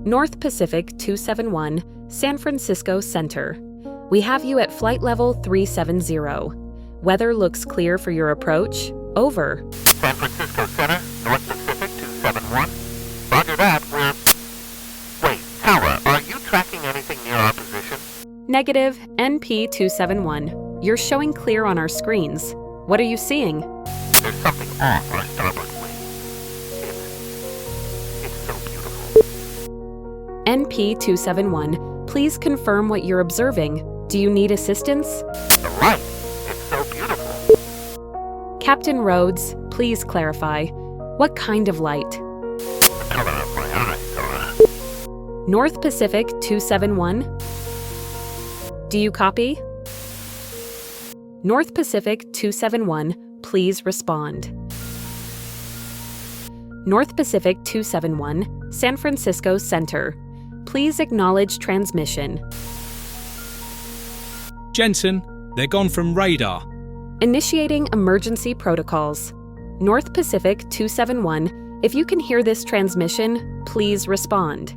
North Pacific 271, San Francisco Center. We have you at flight level 370. Weather looks clear for your approach. Over. San Francisco Center, North Pacific 271. Roger that, we're... Wait, Tara, are you tracking anything near our position? Negative, NP271. You're showing clear on our screens. What are you seeing? There's something off our starboard wing. It's so beautiful. NP271, please confirm what you're observing. Do you need assistance? The light, it's so beautiful. Captain Rhodes, please clarify. What kind of light? The color of my eyes, Tara. North Pacific 271. Do you copy? North Pacific 271, please respond. North Pacific 271, San Francisco Center. Please acknowledge transmission. Jensen, they're gone from radar. Initiating emergency protocols. North Pacific 271, if you can hear this transmission, please respond.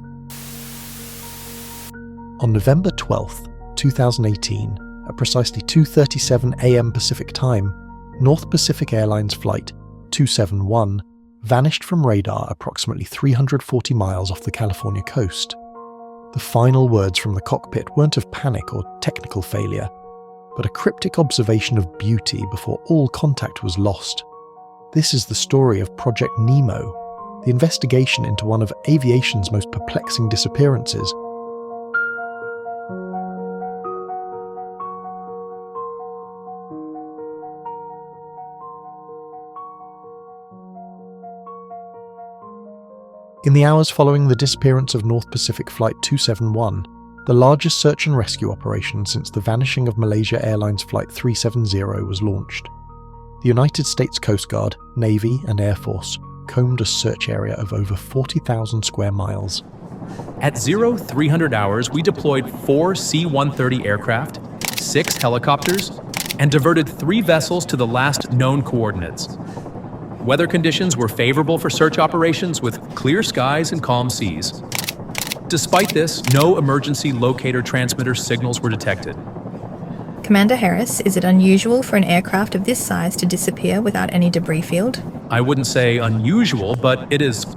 On November 12th, 2018, at precisely 2:37 a.m. Pacific Time, North Pacific Airlines Flight 271 vanished from radar approximately 340 miles off the California coast. The final words from the cockpit weren't of panic or technical failure, but a cryptic observation of beauty before all contact was lost. This is the story of Project Nemo, the investigation into one of aviation's most perplexing disappearances. In the hours following the disappearance of North Pacific Flight 271, the largest search and rescue operation since the vanishing of Malaysia Airlines Flight 370 was launched. The United States Coast Guard, Navy and Air Force combed a search area of over 40,000 square miles. At 0300 hours, we deployed 4 C-130 aircraft, 6 helicopters, and diverted 3 vessels to the last known coordinates. Weather conditions were favorable for search operations with clear skies and calm seas. Despite this, no emergency locator transmitter signals were detected. Commander Harris, is it unusual for an aircraft of this size to disappear without any debris field? I wouldn't say unusual, but it is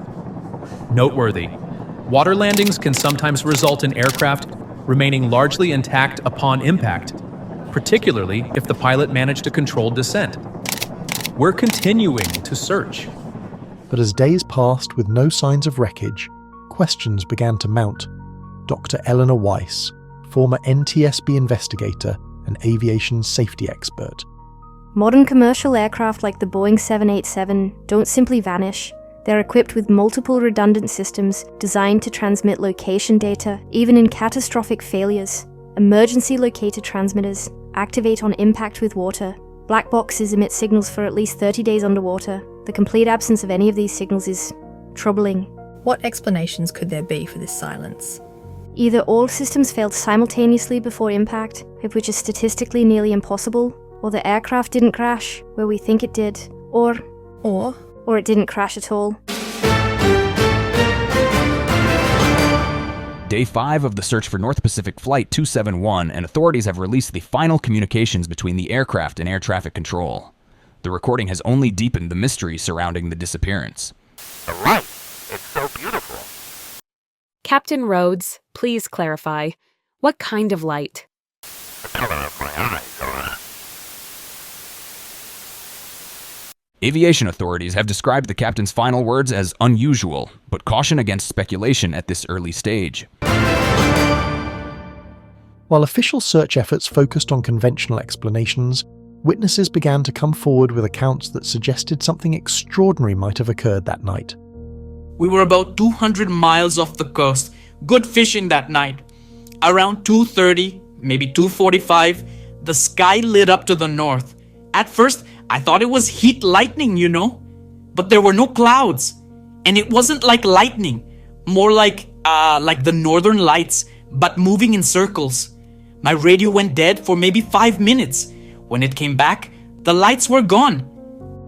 noteworthy. Water landings can sometimes result in aircraft remaining largely intact upon impact, particularly if the pilot managed a controlled descent. We're continuing to search. But as days passed with no signs of wreckage, questions began to mount. Dr. Eleanor Weiss, former NTSB investigator and aviation safety expert. Modern commercial aircraft like the Boeing 787 don't simply vanish. They're equipped with multiple redundant systems designed to transmit location data, even in catastrophic failures. Emergency locator transmitters activate on impact with water. Black boxes emit signals for at least 30 days underwater. The complete absence of any of these signals is troubling. What explanations could there be for this silence? Either all systems failed simultaneously before impact, which is statistically nearly impossible, or the aircraft didn't crash where we think it did, or it didn't crash at all. Day 5 of the search for North Pacific Flight 271, and authorities have released the final communications between the aircraft and air traffic control. The recording has only deepened the mystery surrounding the disappearance. The light, it's so beautiful. Captain Rhodes, please clarify. What kind of light? The color of my eyes, Tara. Aviation authorities have described the captain's final words as unusual, but caution against speculation at this early stage. While official search efforts focused on conventional explanations, witnesses began to come forward with accounts that suggested something extraordinary might have occurred that night. We were about 200 miles off the coast. Good fishing that night. Around 2:30, maybe 2:45, the sky lit up to the north. At first, I thought it was heat lightning, but there were no clouds. And it wasn't like lightning, more like the northern lights, but moving in circles. My radio went dead for maybe 5 minutes. When it came back, the lights were gone.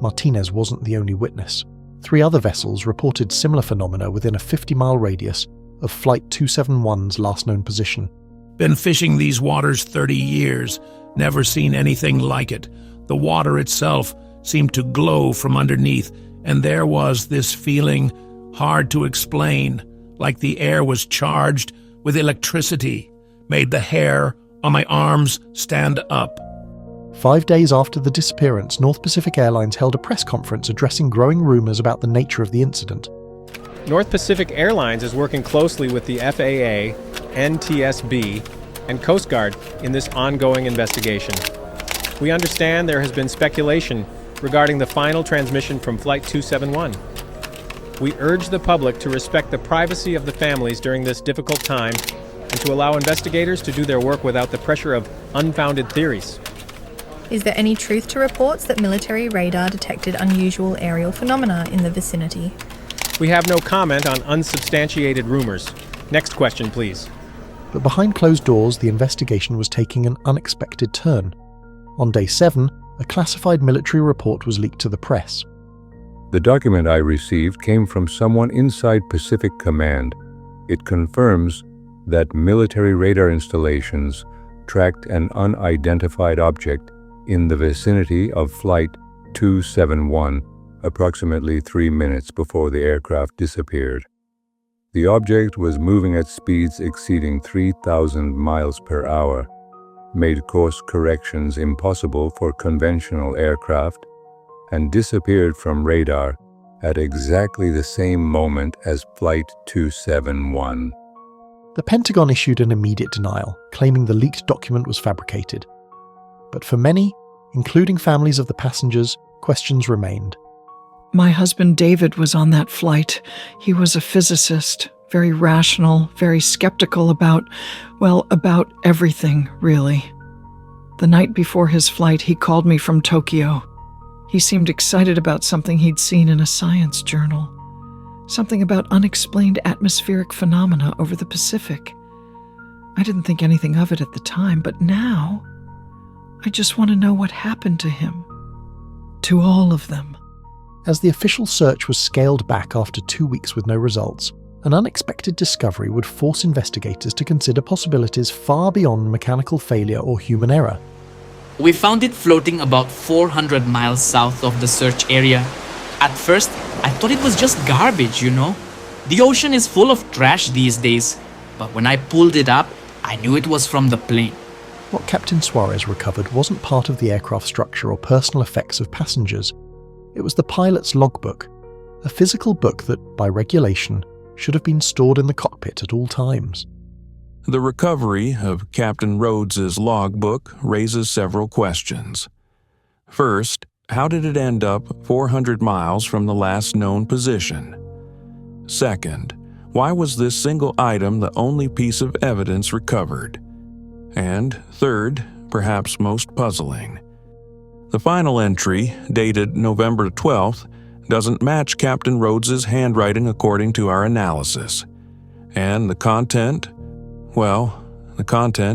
Martinez wasn't the only witness. 3 other vessels reported similar phenomena within a 50-mile radius of Flight 271's last known position. Been fishing these waters 30 years. Never seen anything like it. The water itself seemed to glow from underneath, and there was this feeling, hard to explain, like the air was charged with electricity, made the hair on my arms stand up. 5 days after the disappearance, North Pacific Airlines held a press conference addressing growing rumors about the nature of the incident. North Pacific Airlines is working closely with the FAA, NTSB, and Coast Guard in this ongoing investigation. We understand there has been speculation regarding the final transmission from Flight 271. We urge the public to respect the privacy of the families during this difficult time and to allow investigators to do their work without the pressure of unfounded theories. Is there any truth to reports that military radar detected unusual aerial phenomena in the vicinity? We have no comment on unsubstantiated rumors. Next question, please. But behind closed doors, the investigation was taking an unexpected turn. On day 7, a classified military report was leaked to the press. The document I received came from someone inside Pacific Command. It confirms that military radar installations tracked an unidentified object in the vicinity of Flight 271, approximately 3 minutes before the aircraft disappeared. The object was moving at speeds exceeding 3,000 miles per hour, made course corrections impossible for conventional aircraft, and disappeared from radar at exactly the same moment as Flight 271. The Pentagon issued an immediate denial, claiming the leaked document was fabricated. But for many, including families of the passengers, questions remained. My husband David was on that flight. He was a physicist, very rational, very skeptical about everything, really. The night before his flight, he called me from Tokyo. He seemed excited about something he'd seen in a science journal. Something about unexplained atmospheric phenomena over the Pacific. I didn't think anything of it at the time, but now, I just want to know what happened to him. To all of them. As the official search was scaled back after 2 weeks with no results, an unexpected discovery would force investigators to consider possibilities far beyond mechanical failure or human error. We found it floating about 400 miles south of the search area. At first, I thought it was just garbage, you know. The ocean is full of trash these days, but when I pulled it up, I knew it was from the plane. What Captain Suarez recovered wasn't part of the aircraft structure or personal effects of passengers. It was the pilot's logbook, a physical book that, by regulation, should have been stored in the cockpit at all times. The recovery of Captain Rhodes's logbook raises several questions. First, how did it end up 400 miles from the last known position? Second, why was this single item the only piece of evidence recovered? And third, perhaps most puzzling, the final entry, dated November 12th, doesn't match Captain Rhodes's handwriting according to our analysis. And the content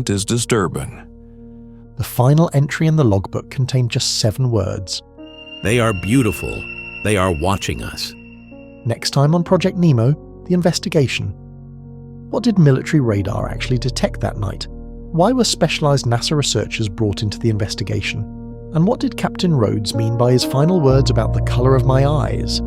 is disturbing. The final entry in the logbook contained just 7 words. They are beautiful. They are watching us. Next time on Project Nemo, the investigation. What did military radar actually detect that night? Why were specialized NASA researchers brought into the investigation? And what did Captain Rhodes mean by his final words about the color of my eyes?